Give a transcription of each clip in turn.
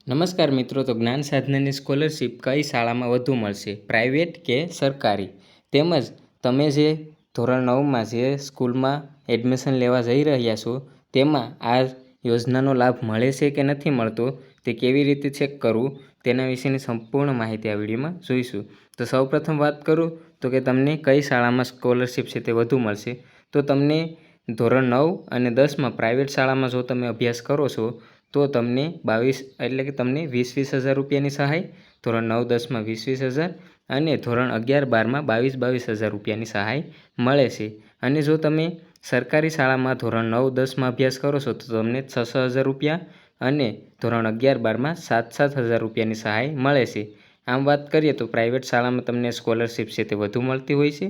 નમસ્કાર મિત્રો, તો જ્ઞાન સાધનાની સ્કોલરશિપ કઈ શાળામાં વધુ મળશે, પ્રાઇવેટ કે સરકારી? તેમજ તમે જે ધોરણ 9માં જે સ્કૂલમાં એડમિશન લેવા જઈ રહ્યા છો તેમાં આ યોજનાનો લાભ મળે છે કે નથી મળતો, તે કેવી રીતે ચેક કરવું તેના વિશેની સંપૂર્ણ માહિતી આ વિડીયોમાં જોઈશું. તો સૌપ્રથમ વાત કરું તો કે તમને કઈ શાળામાં સ્કોલરશિપ છે તે વધુ મળશે. તો તમને ધોરણ 9 અને 10માં પ્રાઇવેટ શાળામાં જો તમે અભ્યાસ કરો છો તો તમને 22 એટલે કે તમને 20,000 રૂપિયાની સહાય, ધોરણ 9-10માં 20,000 અને ધોરણ 11-12માં 22,000 રૂપિયાની સહાય મળે છે. અને જો તમે સરકારી શાળામાં ધોરણ 9-10માં અભ્યાસ કરો છો તો તમને 6,000 રૂપિયા અને ધોરણ 11-12માં 7,000 રૂપિયાની સહાય મળે છે. આમ વાત કરીએ તો પ્રાઇવેટ શાળામાં તમને સ્કોલરશિપ છે તે વધુ મળતી હોય છે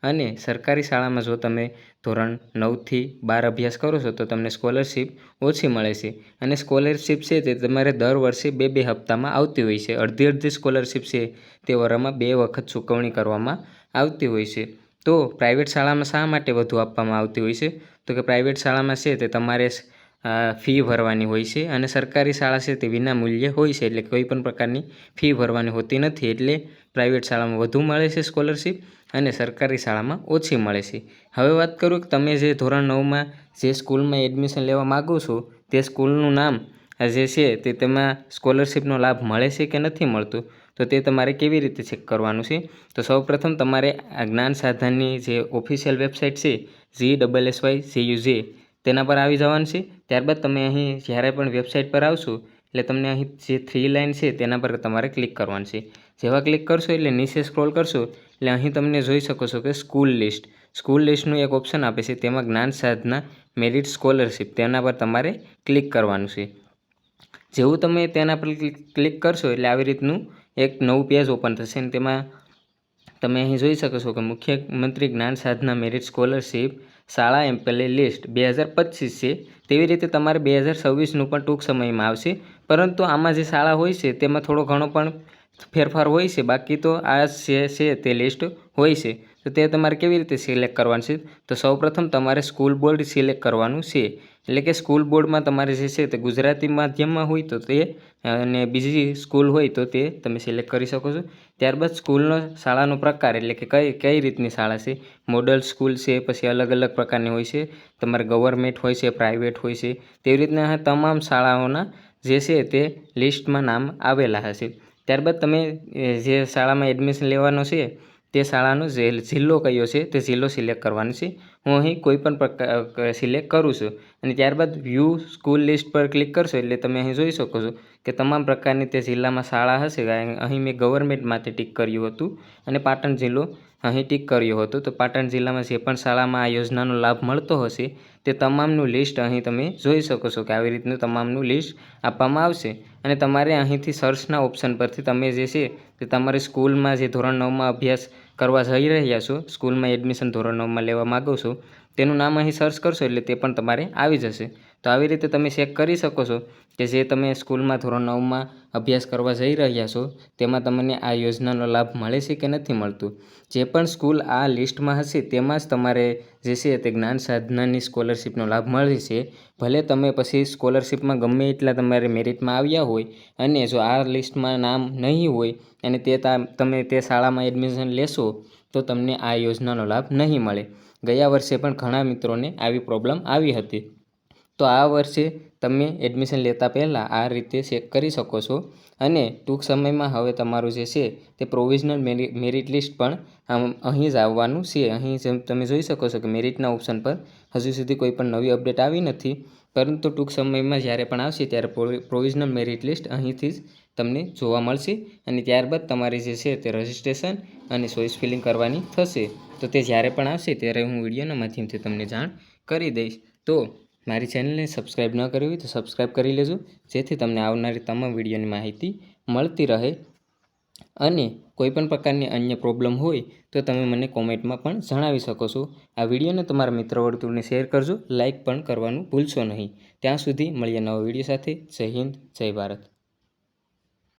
અને સરકારી શાળામાં જો તમે ધોરણ 9થી 12 અભ્યાસ કરો છો તો તમને સ્કોલરશિપ ઓછી મળે છે. અને સ્કોલરશિપ છે તે તમારે દર વર્ષે 2-2 હપ્તામાં આવતી હોય છે. અડધી સ્કોલરશિપ છે તે વર્ષમાં 2 વખત ચૂકવણી કરવામાં આવતી હોય છે. તો પ્રાઇવેટ શાળામાં શા માટે વધુ આપવામાં આવતી હોય છે? તો કે પ્રાઇવેટ શાળામાં છે તે તમારે ફી ભરવાની હોય છે અને સરકારી શાળા છે તે વિના મૂલ્યે હોય છે, એટલે કોઈ પણ પ્રકારની ફી ભરવાની હોતી નથી. એટલે પ્રાઇવેટ શાળામાં વધુ મળે છે સ્કોલરશિપ અને સરકારી શાળામાં ઓછી મળે છે. હવે વાત કરું કે તમે જે ધોરણ 9માં જે સ્કૂલમાં એડમિશન લેવા માગો છો તે સ્કૂલનું નામ જે છે તે તેમાં સ્કોલરશિપનો લાભ મળે છે કે નથી મળતું, તો તે તમારે કેવી રીતે ચેક કરવાનું છે? તો સૌપ્રથમ તમારે આ જ્ઞાન સાધનની જે ઓફિશિયલ વેબસાઇટ છે GSSY-CUJ તેના પર આવી જવાનું છે. ત્યારબાદ તમે અહીં જ્યારે પણ વેબસાઇટ પર આવશો એટલે તમને અહીં જે 3 લાઇન છે તેના પર તમારે ક્લિક કરવાનું છે. જેવા ક્લિક કરશો એટલે નીચે સ્ક્રોલ કરશો એટલે અહીં તમને જોઈ શકો છો કે સ્કૂલ લિસ્ટનું એક ઓપ્શન આપે છે, તેમાં જ્ઞાન સાધના મેરિટ સ્કોલરશિપ તેના પર તમારે ક્લિક કરવાનું છે. જેવું તમે તેના પર ક્લિક કરશો એટલે આવી રીતનું એક નવું પેજ ઓપન થશે અને તેમાં તમે અહીં જોઈ શકો છો કે મુખ્યમંત્રી જ્ઞાન સાધના મેરિટ સ્કોલરશિપ શાળા એમ્પ્લોયી લિસ્ટ 2025 છે. તેવી રીતે તમારે 2026નું પણ ટૂંક સમયમાં આવશે, પરંતુ આમાં જે શાળા હોય છે તેમાં થોડો ઘણો પણ ફેરફાર હોય છે. બાકી તો આ છે તે લિસ્ટ હોય છે. તો તે તમારે કેવી રીતે સિલેક્ટ કરવાનું છે? તો સૌપ્રથમ તમારે સ્કૂલ બોર્ડ સિલેક્ટ કરવાનું છે. એટલે કે સ્કૂલ બોર્ડમાં તમારે જે છે તે ગુજરાતી માધ્યમમાં હોય તો તે, અને બીજી સ્કૂલ હોય તો તે તમે સિલેક્ટ કરી શકો છો. ત્યારબાદ શાળાનો પ્રકાર એટલે કે કઈ રીતની શાળા છે, મોડલ સ્કૂલ છે, પછી અલગ અલગ પ્રકારની હોય છે, તમારે ગવર્મેન્ટ હોય છે, પ્રાઇવેટ હોય છે, તેવી રીતના તમામ શાળાઓના જે છે તે લિસ્ટમાં નામ આવેલા હશે. ત્યારબાદ તમે જે શાળામાં એડમિશન લેવાનો છે તે શાળાનો જિલ્લો કયો છે તે જિલ્લો સિલેક્ટ કરવાનો છે. હું અહીં કોઈ પણ પ્રકાર સિલેક્ટ કરું છું અને ત્યારબાદ વ્યૂ સ્કૂલ લિસ્ટ પર ક્લિક કરશો એટલે તમે અહીં જોઈ શકો છો કે તમામ પ્રકારની તે જિલ્લામાં શાળા હશે. અહીં મેં ગવર્મેન્ટમાંથી ટીક કર્યું હતું અને પાટણ જિલ્લો અહીં ટીક કર્યો હતો. તો પાટણ જિલ્લામાં જે પણ શાળામાં આ યોજનાનો લાભ મળતો હશે તે તમામનું લિસ્ટ અહીં તમે જોઈ શકો છો કે આવી રીતનું તમામનું લિસ્ટ આપવામાં આવશે. અને તમારે અહીંથી સર્ચના ઓપ્શન પરથી તમે જે છે તે તમારી સ્કૂલમાં જે ધોરણ 9માં અભ્યાસ કરવા જઈ રહ્યા છો, સ્કૂલમાં એડમિશન ધોરણ 9માં લેવા માગો છો, તેનું નામ અહીં સર્ચ કરશો એટલે તે પણ તમારે આવી જશે. તો આવી રીતે તમે ચેક કરી શકો છો કે જે તમે સ્કૂલમાં ધોરણ 9માં અભ્યાસ કરવા જઈ રહ્યા છો તેમાં તમને આ યોજનાનો લાભ મળે છે કે નથી મળતું. જે પણ સ્કૂલ આ લિસ્ટમાં હશે તેમાં જ તમારે જે છે તે જ્ઞાન સાધનાની સ્કોલરશિપનો લાભ મળે છે. ભલે તમે પછી સ્કોલરશિપમાં ગમે એટલા તમારે મેરિટમાં આવ્યા હોય અને જો આ લિસ્ટમાં નામ નહીં હોય અને તમે તે શાળામાં એડમિશન લેશો તો તમને આ યોજનાનો લાભ નહીં મળે. ગયા વર્ષે પણ ઘણા મિત્રોને આવી પ્રોબ્લેમ આવી હતી. તો આ વર્ષે તમે એડમિશન લેતા પહેલાં આ રીતે ચેક કરી શકો છો. અને ટૂંક સમયમાં હવે તમારું જે છે તે પ્રોવિઝનલ મેરિટ લિસ્ટ પણ અહીં જ આવવાનું છે. અહીં જેમ તમે જોઈ શકો છો કે મેરિટના ઓપ્શન પર હજુ સુધી કોઈ પણ નવી અપડેટ આવી નથી, પરંતુ ટૂંક સમયમાં જ્યારે પણ આવશે ત્યારે પ્રોવિઝનલ મેરિટ લિસ્ટ અહીંથી જ તમને જોવા મળશે. અને ત્યારબાદ તમારી જે છે તે રજિસ્ટ્રેશન અને ચોઇસ ફિલિંગ કરવાની થશે. તો તે જ્યારે પણ આવશે ત્યારે હું વિડીયોના માધ્યમથી તમને જાણ કરી દઈશ. તો મારી ચેનલને સબસ્ક્રાઈબ ન કરી હોય તો સબસ્ક્રાઈબ કરી લેજો, જેથી તમને આવનારી તમામ વિડીયોની માહિતી મળતી રહે. અને કોઈપણ પ્રકારની અન્ય પ્રોબ્લેમ હોય તો તમે મને કોમેન્ટમાં પણ જણાવી શકો છો. આ વિડીયોને તમારા મિત્ર વર્તુળને શેર કરજો, લાઇક પણ કરવાનું ભૂલશો નહીં. ત્યાં સુધી મળીએ નવા વિડીયો સાથે. જય હિન્દ, જય ભારત.